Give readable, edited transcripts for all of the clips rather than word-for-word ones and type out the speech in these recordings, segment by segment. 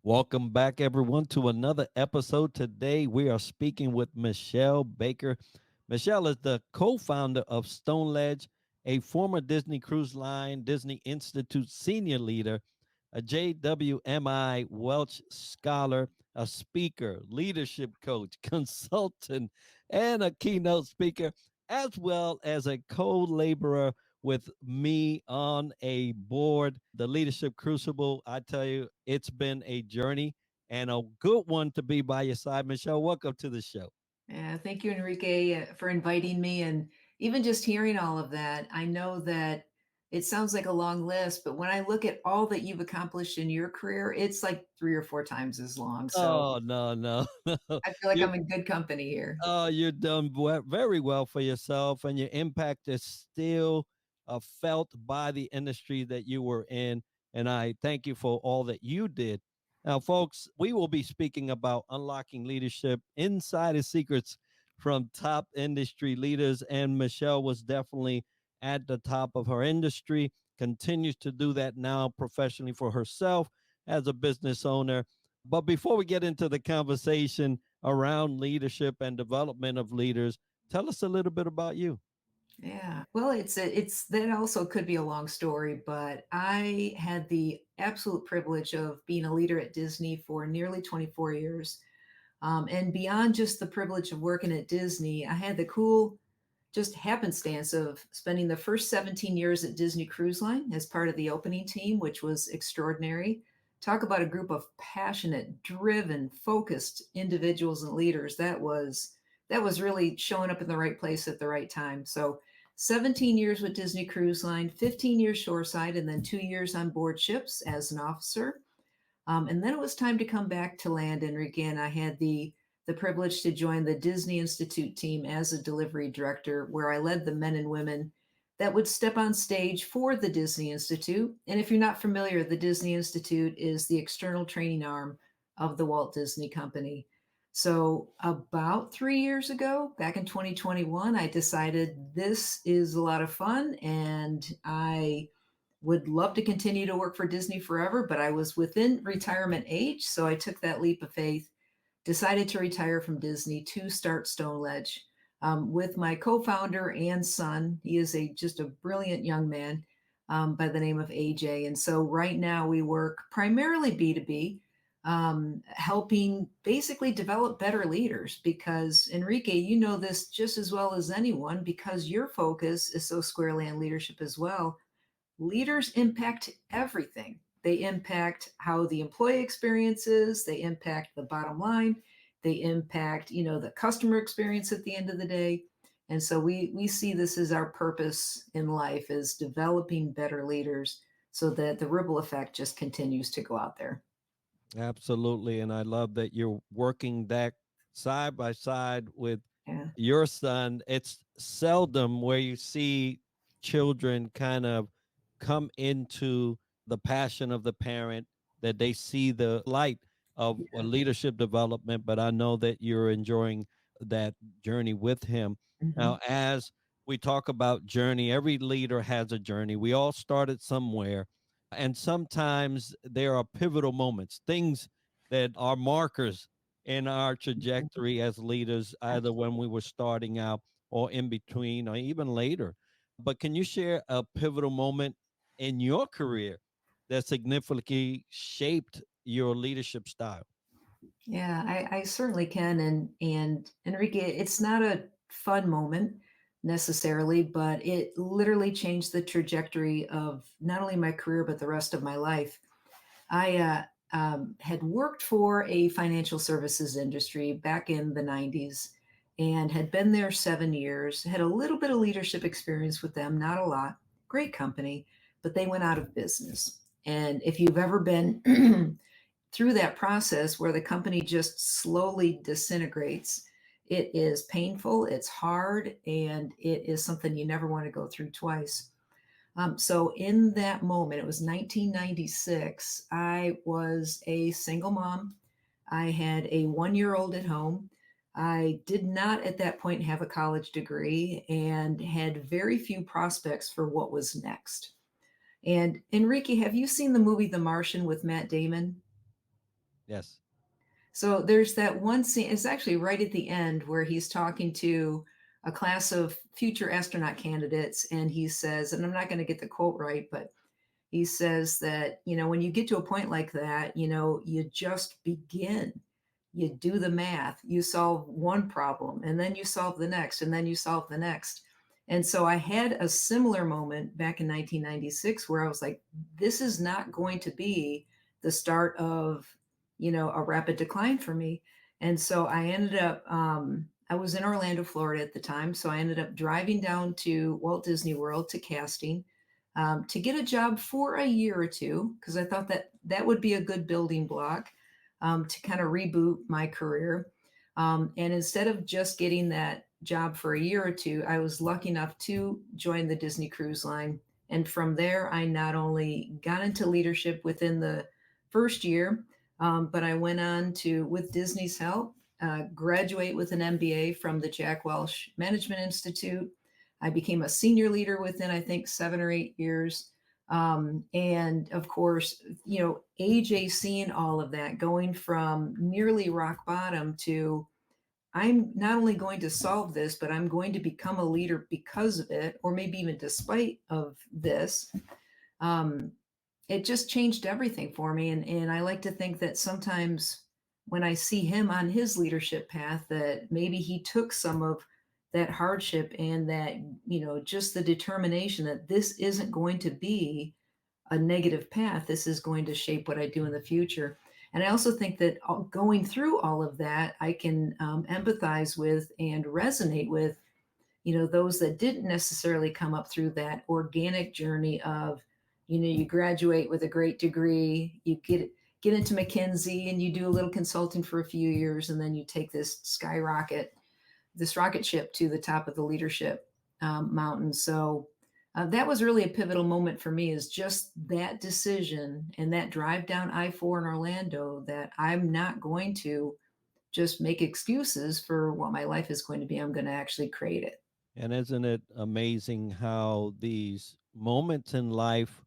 Welcome back, everyone, to another episode. Today, we are speaking with Michelle Baker. Michelle is the co founder of Stoneledge, a former Disney Cruise Line, Disney Institute senior leader, a JWMI Welch scholar, a speaker, leadership coach, consultant, and a keynote speaker, as well as a co laborer with me on a board, the Leadership Crucible. I tell you, it's been a journey and a good one to be by your side. Michelle, welcome to the show. Yeah, thank you, Enrique, for inviting me. And even just hearing all of that, I know that it sounds like a long list, but when I look at all that you've accomplished in your career, it's like three or four times as long. So Oh, no, no, no. I feel like You, I'm in good company here. you're done very well for yourself, and your impact is still felt by the industry that you were in. And I thank you for all that you did. Now, folks, we will be speaking about unlocking leadership, insider secrets from top industry leaders. And Michelle was definitely at the top of her industry, continues to do that now professionally for herself as a business owner. But before we get into the conversation around leadership and development of leaders, tell us a little bit about you. Yeah. Well, it's that also could be a long story, but I had the absolute privilege of being a leader at Disney for nearly 24 years. And beyond just the privilege of working at Disney, I had the cool just happenstance of spending the first 17 years at Disney Cruise Line as part of the opening team, which was extraordinary. Talk about a group of passionate, driven, focused individuals and leaders. That was really showing up in the right place at the right time. So 17 years with Disney Cruise Line, 15 years shoreside, and then 2 years on board ships as an officer. And then it was time to come back to land. And again, I had the privilege to join the Disney Institute team as a delivery director, where I led the men and women that would step on stage for the Disney Institute. And if you're not familiar, the Disney Institute is the external training arm of the Walt Disney Company. So, about 3 years ago, back in 2021, I decided this is a lot of fun and I would love to continue to work for Disney forever, but I was within retirement age. So I took that leap of faith, decided to retire from Disney to start Stoneledge with my co founder and son. He is just a brilliant young man by the name of AJ. And so right now we work primarily B2B. Helping basically develop better leaders because Enrique, you know this just as well as anyone because your focus is so squarely on leadership as well. Leaders impact everything. They impact how the employee experiences, they impact the bottom line, they impact, the customer experience at the end of the day. And so we see this as our purpose in life is developing better leaders so that the ripple effect just continues to go out there. Absolutely. And I love that you're working that side by side with Yeah. your son. It's seldom where you see children kind of come into the passion of the parent, that they see the light of a Yeah. leadership development. But I know that you're enjoying that journey with him. Mhm. Now, as we talk about journey, every leader has a journey. We all started somewhere. And sometimes there are pivotal moments, things that are markers in our Mhm. trajectory as leaders, either when we were starting out or in between or even later. But can you share a pivotal moment in your career that significantly shaped your leadership style? Yeah, I certainly can. And Enrique, it's not a fun moment necessarily, but it literally changed the trajectory of not only my career but the rest of my life. I had worked for a financial services industry back in the 90s and had been there 7 years, had a little bit of leadership experience with them, not a lot. Great company, but they went out of business. And if you've ever been through that process where the company just slowly disintegrates, it is painful, it's hard, and it is something you never want to go through twice. So, in that moment, it was 1996, I was a single mom. I had a 1 year old at home. I did not at that point have a college degree and had very few prospects for what was next. And Enrique, have you seen the movie The Martian with Matt Damon? Yes. So there's that one scene, it's actually right at the end where he's talking to a class of future astronaut candidates. And he says, and I'm not going to get the quote right, but he says that, when you get to a point like that, you just begin. You do the math, you solve one problem, and then you solve the next, and then you solve the next. And so I had a similar moment back in 1996 where I was like, this is not going to be the start of, a rapid decline for me. And so I ended up, I was in Orlando, Florida at the time. So I ended up driving down to Walt Disney World to casting to get a job for a year or two, because I thought that that would be a good building block to kind of reboot my career. And instead of just getting that job for a year or two, I was lucky enough to join the Disney Cruise Line. And from there, I not only got into leadership within the first year, but I went on to, with Disney's help, graduate with an MBA from the Jack Welch Management Institute. I became a senior leader within, I think, 7 or 8 years. And of course, AJ seeing all of that, going from nearly rock bottom to, I'm not only going to solve this, but I'm going to become a leader because of it, or maybe even despite of this. Um, it just changed everything for me. And I like to think that sometimes when I see him on his leadership path, that maybe he took some of that hardship and that, just the determination that this isn't going to be a negative path. This is going to shape what I do in the future. And I also think that going through all of that, I can empathize with and resonate with, those that didn't necessarily come up through that organic journey of, you graduate with a great degree, you get into McKinsey and you do a little consulting for a few years, and then you take this rocket ship to the top of the leadership mountain. So that was really a pivotal moment for me, is just that decision and that drive down I-4 in Orlando, that I'm not going to just make excuses for what my life is going to be. I'm going to actually create it. And isn't it amazing how these moments in life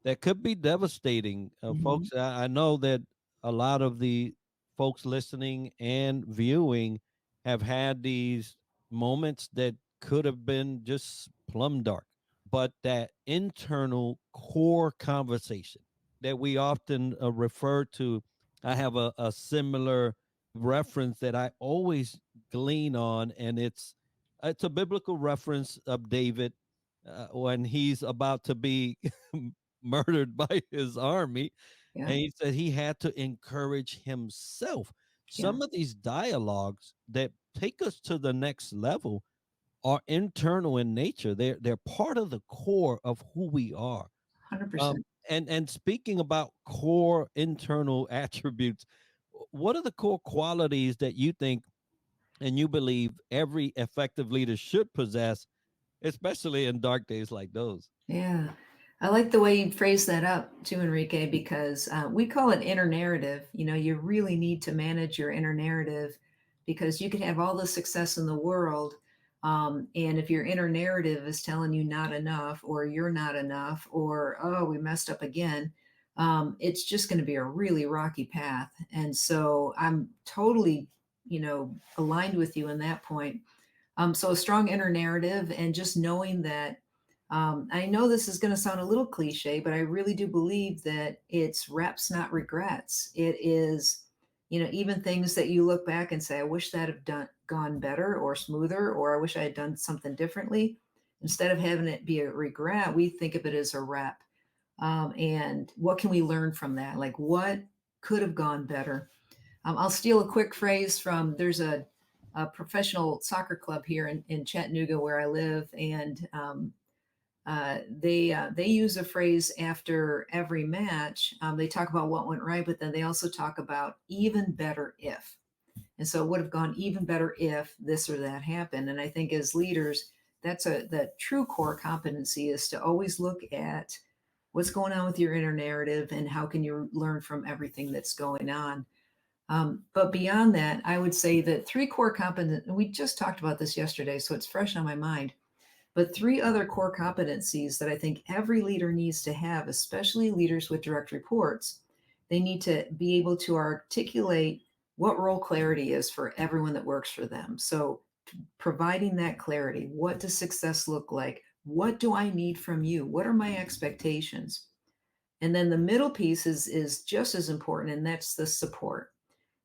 that could be devastating, Mhm. folks? I know that a lot of the folks listening and viewing have had these moments that could have been just plumb dark, but that internal core conversation that we often refer to. I have a similar reference that I always glean on, and it's a biblical reference of David when he's about to be murdered by his army, Yeah. and he said he had to encourage himself. Yeah. Some of these dialogues that take us to the next level are internal in nature. They're part of the core of who we are. 100%. And speaking about core internal attributes, what are the core qualities that you think and you believe every effective leader should possess, especially in dark days like those? Yeah. I like the way you phrase that up too, Enrique, because we call it inner narrative. You really need to manage your inner narrative, because you can have all the success in the world. And if your inner narrative is telling you not enough, or you're not enough, or, oh, we messed up again, it's just going to be a really rocky path. And so I'm totally, aligned with you in that point. So a strong inner narrative, and just knowing that, I know this is going to sound a little cliche, but I really do believe that it's reps, not regrets. It is, even things that you look back and say, I wish that had gone better or smoother, or I wish I had done something differently. Instead of having it be a regret, we think of it as a rep. And what can we learn from that? Like, what could have gone better? I'll steal a quick phrase from, there's a professional soccer club here in Chattanooga where I live, and they use a phrase after every match. They talk about what went right, but then they also talk about even better if. And so it would have gone even better if this or that happened. And I think as leaders, that's the true core competency, is to always look at what's going on with your inner narrative and how can you learn from everything that's going on. But beyond that, I would say that three core competence, we just talked about this yesterday, so it's fresh on my mind, but three other core competencies that I think every leader needs to have, especially leaders with direct reports, They need to be able to articulate what role clarity is for everyone that works for them. So providing that clarity, what does success look like? What do I need from you? What are my expectations? And then the middle piece is just as important, and that's the support.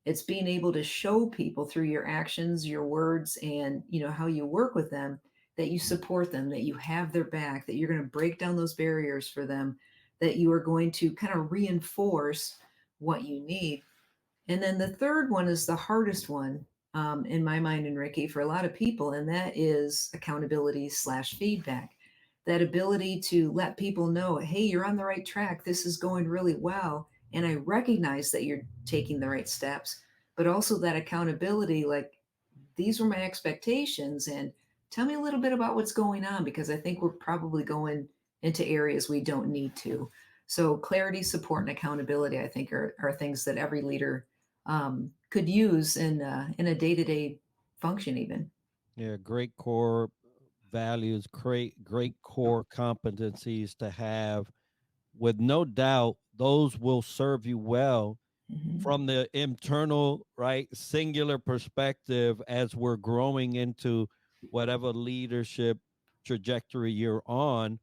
It's being able to show people through your actions, your words, and how you work with them, that you support them, that you have their back, that you're going to break down those barriers for them, that you are going to kind of reinforce what you need. And then the third one is the hardest one, in my mind, Enrique, for a lot of people, and that is accountability slash feedback. That ability to let people know, hey, you're on the right track. This is going really well. And I recognize that you're taking the right steps, but also that accountability, like, these were my expectations, and tell me a little bit about what's going on, because I think we're probably going into areas we don't need to. So clarity, support, and accountability, I think, are things that every leader could use in a day-to-day function even. Yeah, great core values, great core competencies to have. With no doubt, those will serve you well Hmm. from the internal, right, singular perspective as we're growing into whatever leadership trajectory you're on.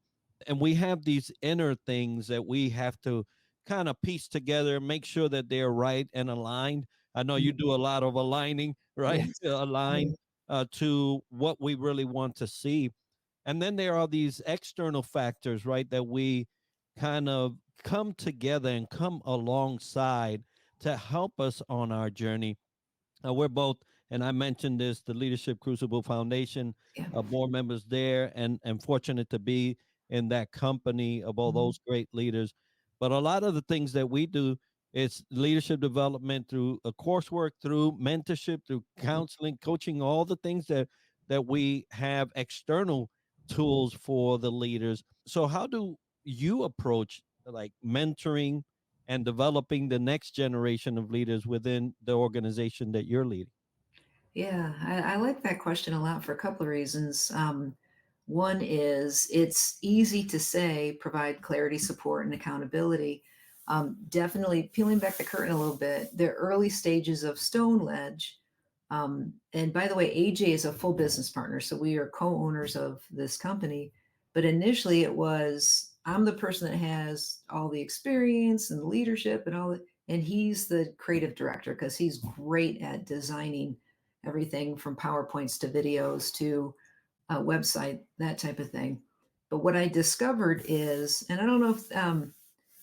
And we have these inner things that we have to kind of piece together, make sure that they're right and aligned. I know you do a lot of aligning, right? Yes. Align Yeah. to what we really want to see. And then there are these external factors, right, that we kind of come together and come alongside to help us on our journey. We're both, and I mentioned this, the Leadership Crucible Foundation, Yeah. board members there, and fortunate to be in that company of all Mhm. those great leaders. But a lot of the things that we do is leadership development through a coursework, through mentorship, through counseling, coaching, all the things that we have external tools for the leaders. So how do you approach like mentoring and developing the next generation of leaders within the organization that you're leading? Yeah, I like that question a lot for a couple of reasons. One is it's easy to say provide clarity, support, and accountability. Definitely peeling back the curtain a little bit, the early stages of Stoneledge. And by the way, AJ is a full business partner, so we are co-owners of this company. But initially, it was I'm the person that has all the experience and the leadership and all that, and he's the creative director because he's great at designing everything from PowerPoints to videos to a website, that type of thing. But what I discovered is, and I don't know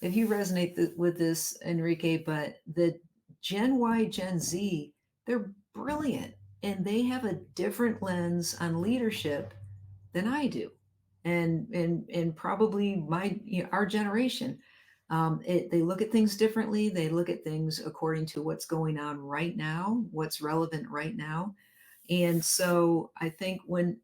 if you resonate with this, Enrique, but the Gen Y, Gen Z, they're brilliant, and they have a different lens on leadership than I do, and probably our generation. They look at things differently. They look at things according to what's going on right now, what's relevant right now. And so I think when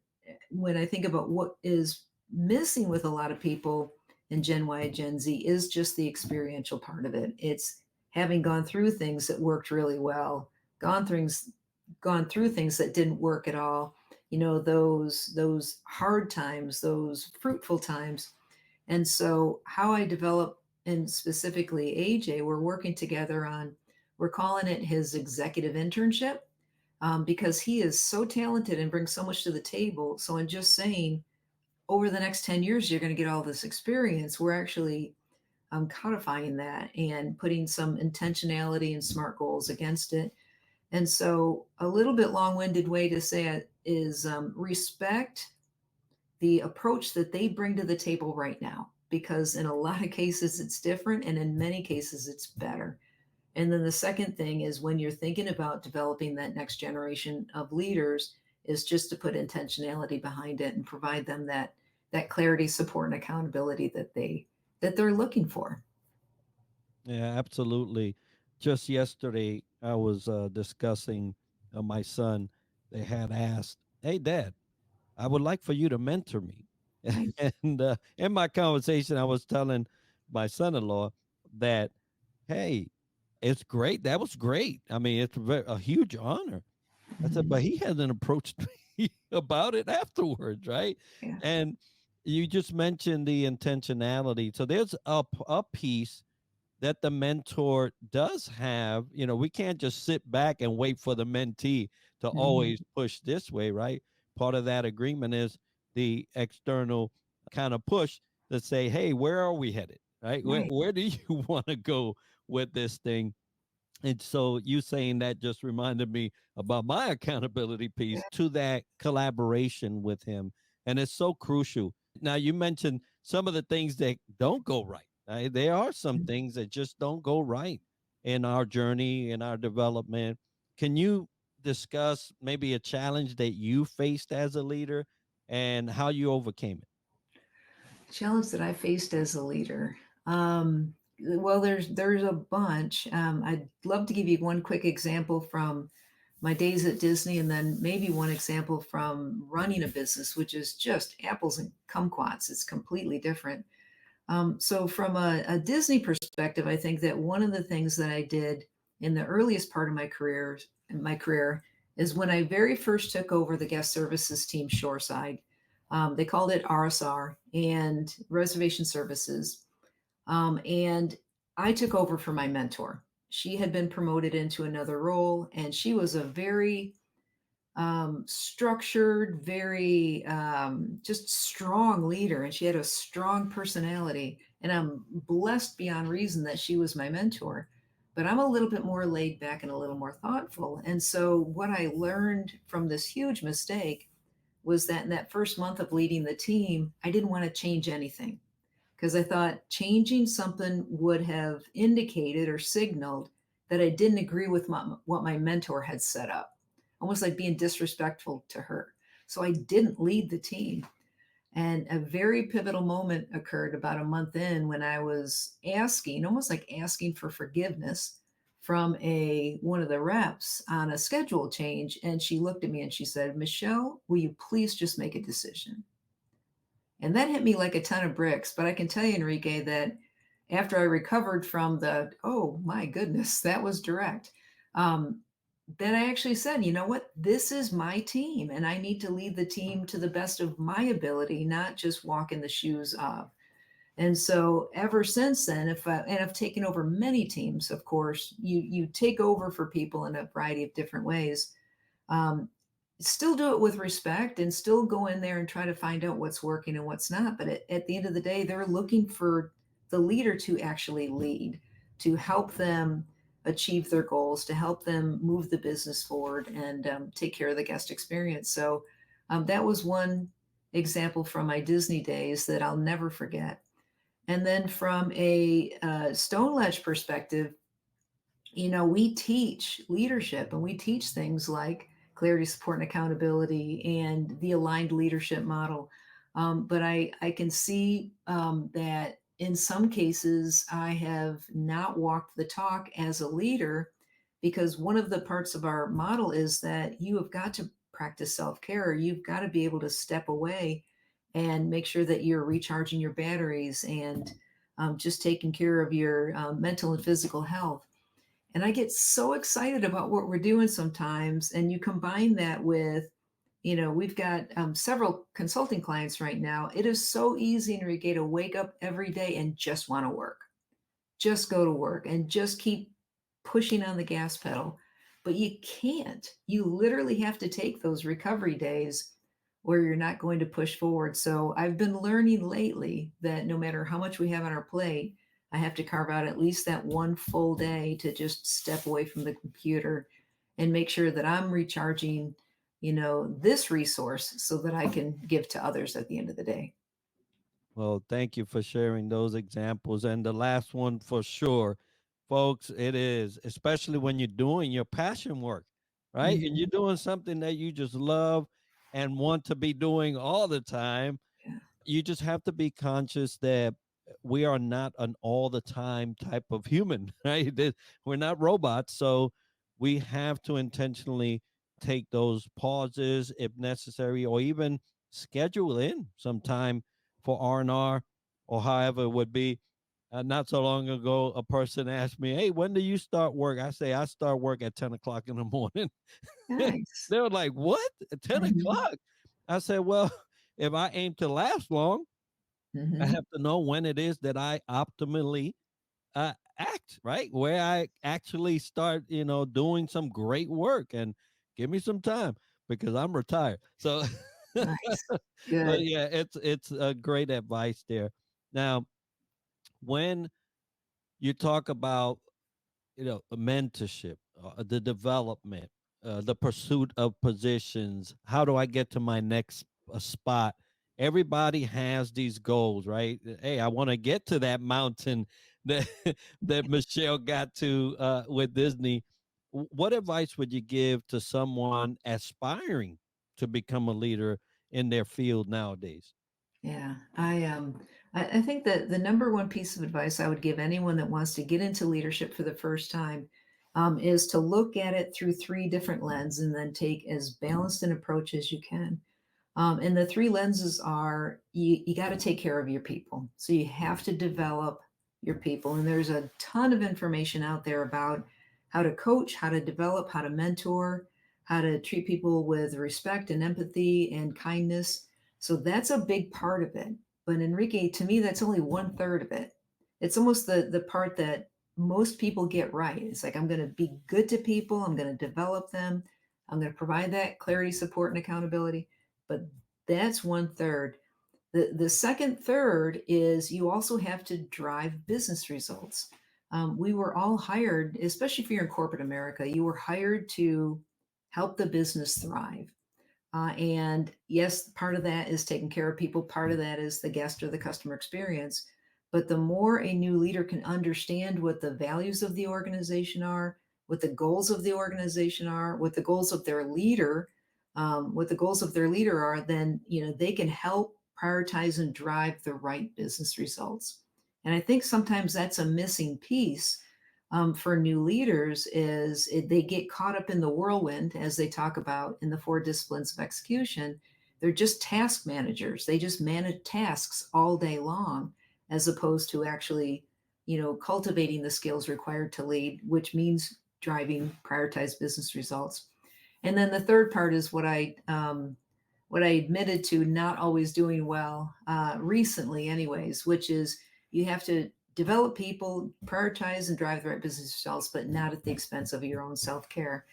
I think about what is missing with a lot of people in Gen Y, Gen Z, is just the experiential part of it. It's having gone through things that worked really well, gone through gone through things that didn't work at all. Those hard times, those fruitful times. And so how I develop, and specifically AJ, we're working together on, we're calling it his executive internship, because he is so talented and brings so much to the table. So in just saying, over the next 10 years, you're going to get all this experience, we're actually codifying that and putting some intentionality and smart goals against it. And so a little bit long-winded way to say it is, respect the approach that they bring to the table right now, because in a lot of cases it's different, and in many cases it's better. And then the second thing is, when you're thinking about developing that next generation of leaders, is just to put intentionality behind it and provide them that clarity, support, and accountability that they're looking for. Yeah, absolutely. Just yesterday, I was discussing my son. They had asked, "Hey, Dad, I would like for you to mentor me." Nice. And in my conversation, I was telling my son-in-law that, "Hey, it's great. That was great. I mean, it's a huge honor." I said, Mhm. "But he hasn't approached me about it afterwards, right?" Yeah. And you just mentioned the intentionality. So there's a piece that the mentor does have, we can't just sit back and wait for the mentee to Mhm. always push this way, right? Part of that agreement is the external kind of push to say, hey, where are we headed? Right? Where, Right. where do you want to go with this thing? And so you saying that just reminded me about my accountability Yeah. piece to that collaboration with him. And it's so crucial. Now, you mentioned some of the things that don't go right. Right? There are some Mhm. things that just don't go right in our journey, in our development. Can you discuss maybe a challenge that you faced as a leader and how you overcame it? Challenge that I faced as a leader. Well, there's a bunch. I'd love to give you one quick example from my days at Disney, and then maybe one example from running a business, which is just apples and kumquats. It's completely different. So, from a Disney perspective, I think that one of the things that I did in the earliest part of my career, is when I very first took over the guest services team shoreside. They called it RSR and reservation services. And I took over for my mentor. She had been promoted into another role, and she was a very structured, very just strong leader, and she had a strong personality. And I'm blessed beyond reason that she was my mentor. But I'm a little bit more laid back and a little more thoughtful. And so, what I learned from this huge mistake was that in that first month of leading the team, I didn't want to change anything because I thought changing something would have indicated or signaled that I didn't agree with what my mentor had set up, almost like being disrespectful to her. So I didn't lead the team. And a very pivotal moment occurred about a month in when I was asking, almost like asking for forgiveness from a one of the reps on a schedule change. And she looked at me and she said, "Michelle, will you please just make a decision?" And that hit me like a ton of bricks. But I can tell you, Enrique, that after I recovered from the, oh my goodness, that was direct. Um, then I actually said, you know what? This is my team, and I need to lead the team to the best of my ability, not just walk in the shoes of. And so ever since then, and I've taken over many teams, of course, you take over for people in a variety of different ways. Um, Still do it with respect and still go in there and try to find out what's working and what's not. But at the end of the day, they're looking for the leader to actually lead, to help them achieve their goals, to help them move the business forward and take care of the guest experience. So that was one example from my Disney days that I'll never forget. And then from a Stoneledge perspective, we teach leadership and we teach things like clarity, support, and accountability and the aligned leadership model. But I can see that in some cases I have not walked the talk as a leader because one of the parts of our model is that you have got to practice self care. You've got to be able to step away and make sure that you're recharging your batteries and just taking care of your mental and physical health. And I get so excited about what we're doing sometimes. And you combine that with, we've got several consulting clients right now. It is so easy, Enrique, to wake up every day and just want to work, just go to work and just keep pushing on the gas pedal. But you can't. You literally have to take those recovery days where you're not going to push forward. So I've been learning lately that no matter how much we have on our plate, I have to carve out at least that one full day to just step away from the computer and make sure that I'm recharging, this resource so that I can give to others at the end of the day. Well, thank you for sharing those examples. And the last one for sure, folks, it is, especially when you're doing your passion work, right? And Mhm. you're doing something that you just love and want to be doing all the time. Yeah. You just have to be conscious that we are not an all the time type of human, right? We're not robots. So we have to intentionally take those pauses if necessary, or even schedule in some time for R&R or however it would be. Not so long ago, a person asked me, "Hey, when do you start work?" I say, "I start work at 10 o'clock in the morning." Nice. They were like, "What? At 10 Mhm. o'clock?" I said, "Well, if I aim to last long, I Mhm. have to know when it is that I optimally act, right? Where I actually start, doing some great work and give me some time because I'm retired. So, Nice. but Good. yeah, it's a great advice there. Now, when you talk about a mentorship, the development, the pursuit of positions. How do I get to my next spot? Everybody has these goals, right? Hey, I want to get to that mountain that that Michelle got to with Disney. What advice would you give to someone aspiring to become a leader in their field nowadays? Yeah, I think that the number one piece of advice I would give anyone that wants to get into leadership for the first time is to look at it through three different lenses and then take as balanced an approach as you can. And the three lenses are you got to take care of your people. So you have to develop your people. And there's a ton of information out there about how to coach, how to develop, how to mentor, how to treat people with respect and empathy and kindness. So that's a big part of it. But Enrique, to me, that's only one third of it. It's almost the part that most people get right. It's like, I'm going to be good to people, I'm going to develop them, I'm going to provide that clarity, support, and accountability. But that's one third. The second third is you also have to drive business results. We were all hired, especially if you're in corporate America, you were hired to help the business thrive. And yes, part of that is taking care of people, part of that is the guest or the customer experience. But the more a new leader can understand what the values of the organization are, what the goals of the organization are, what the goals of their leader, what the goals of their leader are, then they can help prioritize and drive the right business results. And I think sometimes that's a missing piece for new leaders is they get caught up in the whirlwind, as they talk about in the four disciplines of execution. They're just task managers. They just manage tasks all day long, as opposed to actually, cultivating the skills required to lead, which means driving prioritized business results. And then the third part is what I admitted to not always doing well recently, anyways, which is you have to develop people, prioritize and drive the right business results, but not at the expense of your own self care.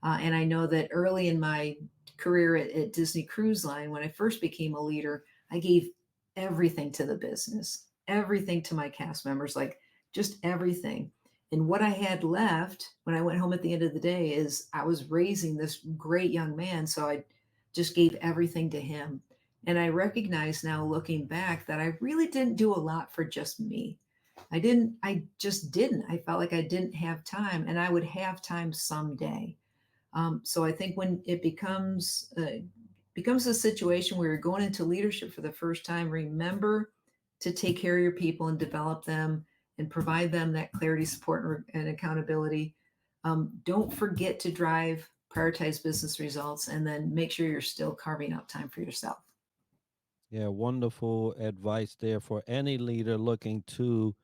And I know that early in my career at Disney Cruise Line, when I first became a leader, I gave everything to the business, everything to my cast members, like just everything. And what I had left when I went home at the end of the day is I was raising this great young man. So I just gave everything to him. And I recognize now, looking back, that I really didn't do a lot for just me. I just didn't. I felt like I didn't have time, and I would have time someday. So I think when it becomes a situation where you're going into leadership for the first time, remember to take care of your people and develop them and provide them that clarity, support, and accountability. Don't forget to drive, prioritize business results, and then make sure you're still carving out time for yourself. Yeah, wonderful advice there for any leader looking to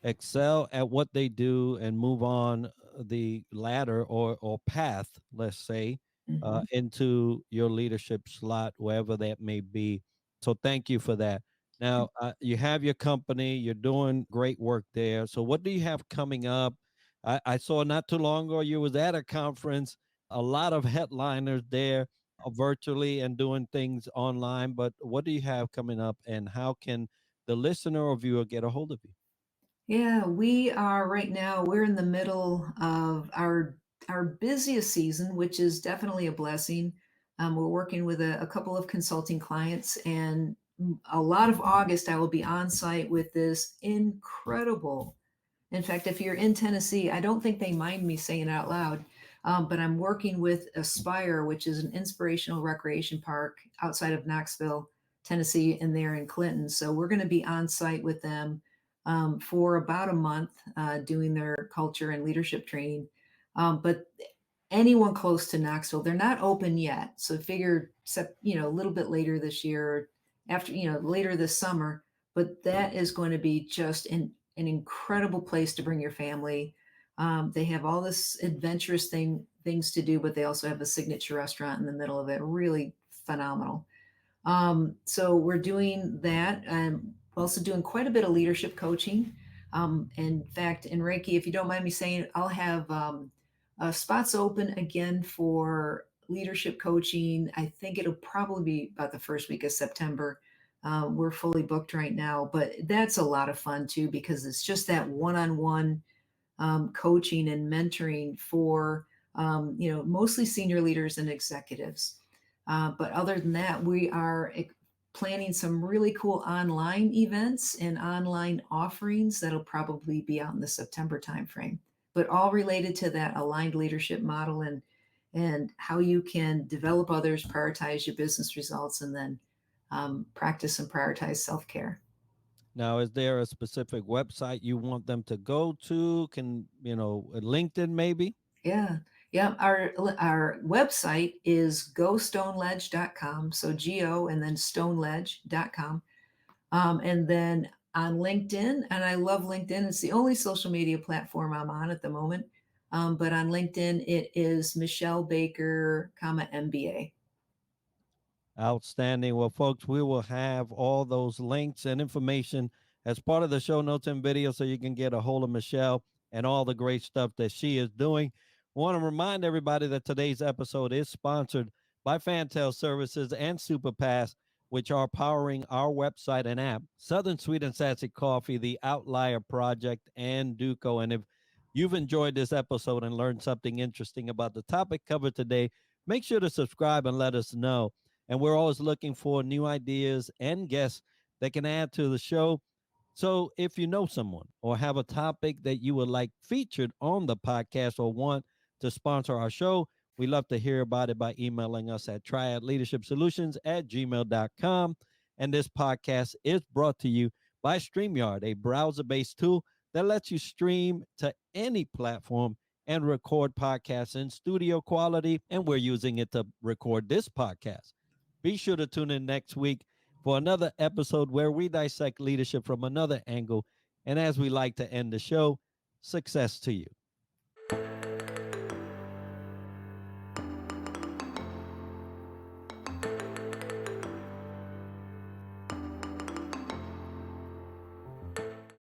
excel at what they do and move on the ladder or path, let's say, Mhm. into your leadership slot, wherever that may be. So thank you for that. Now, you have your company, you're doing great work there. So what do you have coming up? I saw not too long ago you was at a conference, a lot of headliners there virtually and doing things online. But what do you have coming up, and how can the listener or viewer get a hold of you? Yeah, we are right now, we're in the middle of our busiest season, which is definitely a blessing. We're working with a couple of consulting clients, and a lot of August I will be on site with this incredible. In fact, if you're in Tennessee, I don't think they mind me saying it out loud, but I'm working with Aspire, which is an inspirational recreation park outside of Knoxville, Tennessee, and they're in Clinton. So we're going to be on site with them for about a month doing their culture and leadership training. But anyone close to Knoxville, they're not open yet. So figure, a little bit later this year, after, later this summer. But that is going to be just an incredible place to bring your family. They have all this adventurous things to do, but they also have a signature restaurant in the middle of it. Really phenomenal. So we're doing that. I'm also doing quite a bit of leadership coaching. In fact, in Reiki, if you don't mind me saying, I'll have spots open again for leadership coaching. I think it'll probably be about the first week of September. We're fully booked right now, but that's a lot of fun too because it's just that one-on-one coaching and mentoring for mostly senior leaders and executives. But other than that, we are planning some really cool online events and online offerings that'll probably be out in the September timeframe. But all related to that aligned leadership model and how you can develop others, prioritize your business results, and then practice and prioritize self care. Now, is there a specific website you want them to go to? Can, LinkedIn maybe? Yeah. Yeah. Our website is gostoneledge.com. So go and then stoneledge.com. And then on LinkedIn, and I love LinkedIn. It's the only social media platform I'm on at the moment. But on LinkedIn, it is Michelle Baker, MBA. Outstanding. Well, folks, we will have all those links and information as part of the show notes and video so you can get a hold of Michelle and all the great stuff that she is doing. I want to remind everybody that today's episode is sponsored by Fantail Services and Superpass, which are powering our website and app, Southern Sweet and Sassy Coffee, the Outlier Project, and dooko. And if you've enjoyed this episode and learned something interesting about the topic covered today, make sure to subscribe and let us know. And we're always looking for new ideas and guests that can add to the show. So if you know someone or have a topic that you would like featured on the podcast or want to sponsor our show, we love to hear about it by emailing us at triadleadershipsolutions@gmail.com. And this podcast is brought to you by StreamYard, a browser based tool that lets you stream to any platform and record podcasts in studio quality. And we're using it to record this podcast. Be sure to tune in next week for another episode where we dissect leadership from another angle. And as we like to end the show, success to you.